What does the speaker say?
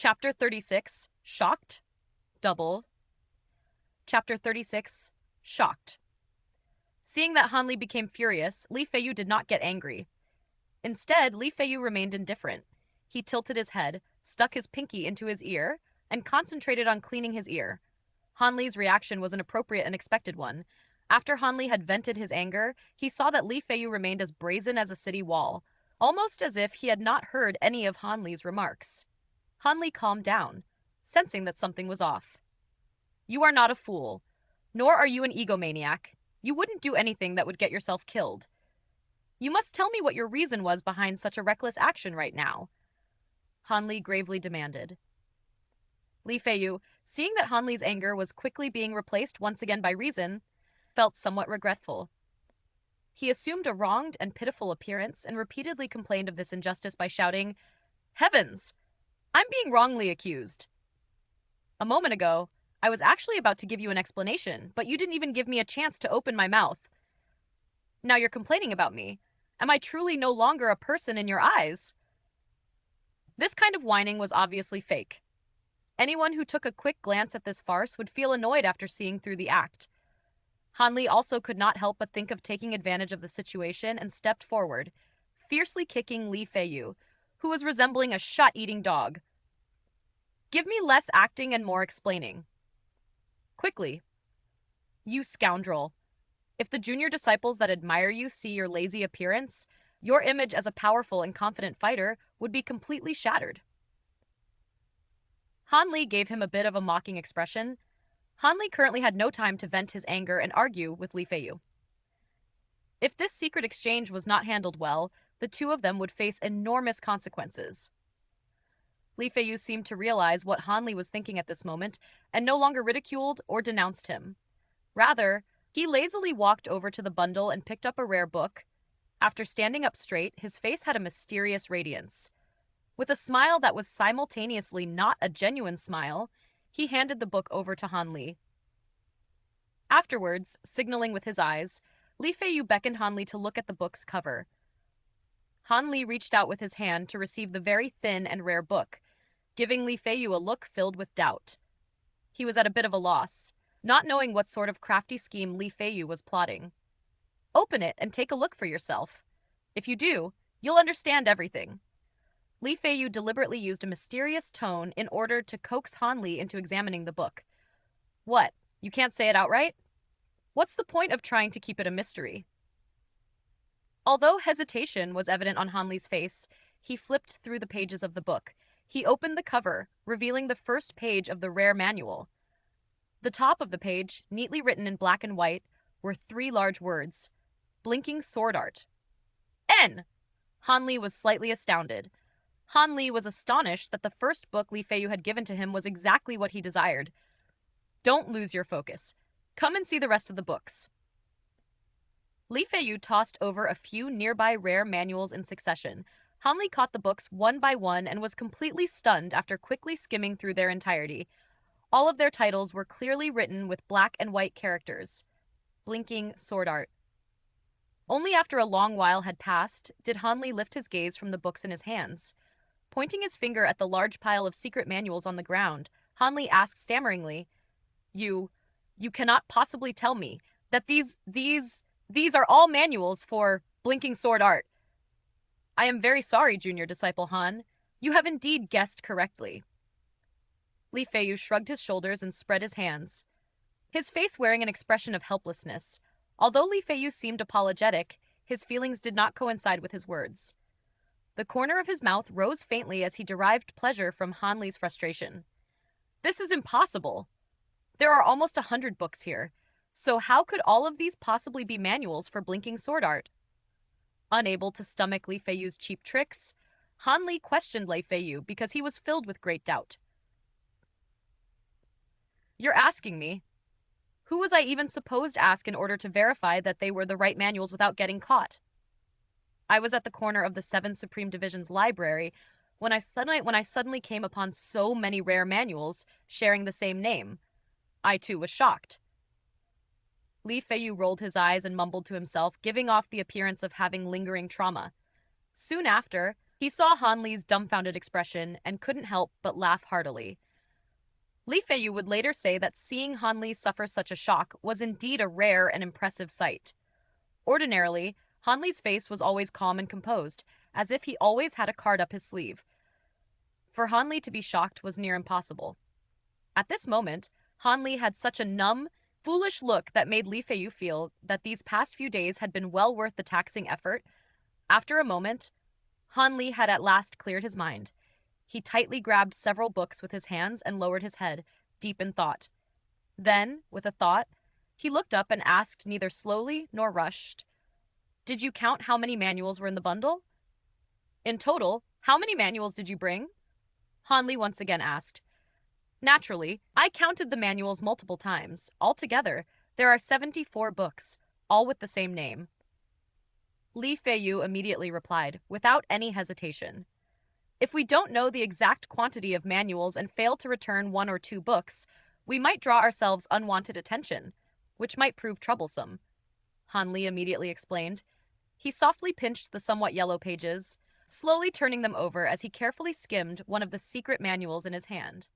Chapter 36, Shocked? Double. Chapter 36, Shocked. Seeing that Han Li became furious, Li Feiyu did not get angry. Instead, Li Feiyu remained indifferent. He tilted his head, stuck his pinky into his ear, and concentrated on cleaning his ear. Han Li's reaction was an appropriate and expected one. After Han Li had vented his anger, he saw that Li Feiyu remained as brazen as a city wall, almost as if he had not heard any of Han Li's remarks. Han Li calmed down, sensing that something was off. You are not a fool, nor are you an egomaniac. You wouldn't do anything that would get yourself killed. You must tell me what your reason was behind such a reckless action right now, Han Li gravely demanded. Li Feiyu, seeing that Han Li's anger was quickly being replaced once again by reason, felt somewhat regretful. He assumed a wronged and pitiful appearance and repeatedly complained of this injustice by shouting, Heavens! I'm being wrongly accused. A moment ago, I was actually about to give you an explanation, but you didn't even give me a chance to open my mouth. Now you're complaining about me. Am I truly no longer a person in your eyes? This kind of whining was obviously fake. Anyone who took a quick glance at this farce would feel annoyed after seeing through the act. Han Li also could not help but think of taking advantage of the situation and stepped forward, fiercely kicking Li Feiyu, who was resembling a shot-eating dog. Give me less acting and more explaining. Quickly. You scoundrel. If the junior disciples that admire you see your lazy appearance, your image as a powerful and confident fighter would be completely shattered. Han Li gave him a bit of a mocking expression. Han Li currently had no time to vent his anger and argue with Li Feiyu. If this secret exchange was not handled well, the two of them would face enormous consequences. Li Feiyu seemed to realize what Han Li was thinking at this moment and no longer ridiculed or denounced him. Rather, he lazily walked over to the bundle and picked up a rare book. After standing up straight, his face had a mysterious radiance. With a smile that was simultaneously not a genuine smile, he handed the book over to Han Li. Afterwards, signaling with his eyes, Li Feiyu beckoned Han Li to look at the book's cover. Han Li reached out with his hand to receive the very thin and rare book, giving Li Feiyu a look filled with doubt. He was at a bit of a loss, not knowing what sort of crafty scheme Li Feiyu was plotting. Open it and take a look for yourself. If you do, you'll understand everything. Li Feiyu deliberately used a mysterious tone in order to coax Han Li into examining the book. What, you can't say it outright? What's the point of trying to keep it a mystery? Although hesitation was evident on Han Li's face, he flipped through the pages of the book. He opened the cover, revealing the first page of the rare manual. The top of the page, neatly written in black and white, were 3 large words, Blinking Sword Art. N! Han Li was slightly astounded. Han Li was astonished that the first book Li Feiyu had given to him was exactly what he desired. Don't lose your focus. Come and see the rest of the books. Li Feiyu tossed over a few nearby rare manuals in succession. Han Li caught the books one by one and was completely stunned after quickly skimming through their entirety. All of their titles were clearly written with black and white characters. Blinking Sword Art. Only after a long while had passed did Han Li lift his gaze from the books in his hands. Pointing his finger at the large pile of secret manuals on the ground, Han Li asked stammeringly, You cannot possibly tell me that these are all manuals for Blinking Sword Art. I am very sorry, junior disciple Han. You have indeed guessed correctly. Li Feiyu shrugged his shoulders and spread his hands, his face wearing an expression of helplessness. Although Li Feiyu seemed apologetic, his feelings did not coincide with his words. The corner of his mouth rose faintly as he derived pleasure from Han Li's frustration. This is impossible. There are almost 100 books here, so how could all of these possibly be manuals for Blinking Sword Art? Unable to stomach Li Feiyu's cheap tricks, Han Li questioned Li Feiyu because he was filled with great doubt. You're asking me? Who was I even supposed to ask in order to verify that they were the right manuals without getting caught? I was at the corner of the 7th Supreme Division's library when I suddenly came upon so many rare manuals sharing the same name. I too was shocked. Li Feiyu rolled his eyes and mumbled to himself, giving off the appearance of having lingering trauma. Soon after, He saw Han Li's dumbfounded expression and couldn't help but laugh heartily. Li Feiyu would later say that seeing Han Li suffer such a shock was indeed a rare and impressive sight. Ordinarily, Han Li's face was always calm and composed, as if he always had a card up his sleeve. For Han Li to be shocked was near impossible. At this moment, Han Li had such a numb, foolish look that made Li Feiyu feel that these past few days had been well worth the taxing effort. After a moment, Han Li had at last cleared his mind. He tightly grabbed several books with his hands and lowered his head, deep in thought. Then, with a thought, he looked up and asked neither slowly nor rushed, "Did you count how many manuals were in the bundle?" "In total, how many manuals did you bring?" Han Li once again asked. "Naturally, I counted the manuals multiple times. Altogether, there are 74 books, all with the same name." Li Feiyu immediately replied, without any hesitation. "If we don't know the exact quantity of manuals and fail to return one or two books, we might draw ourselves unwanted attention, which might prove troublesome," Han Li immediately explained. He softly pinched the somewhat yellow pages, slowly turning them over as he carefully skimmed one of the secret manuals in his hand.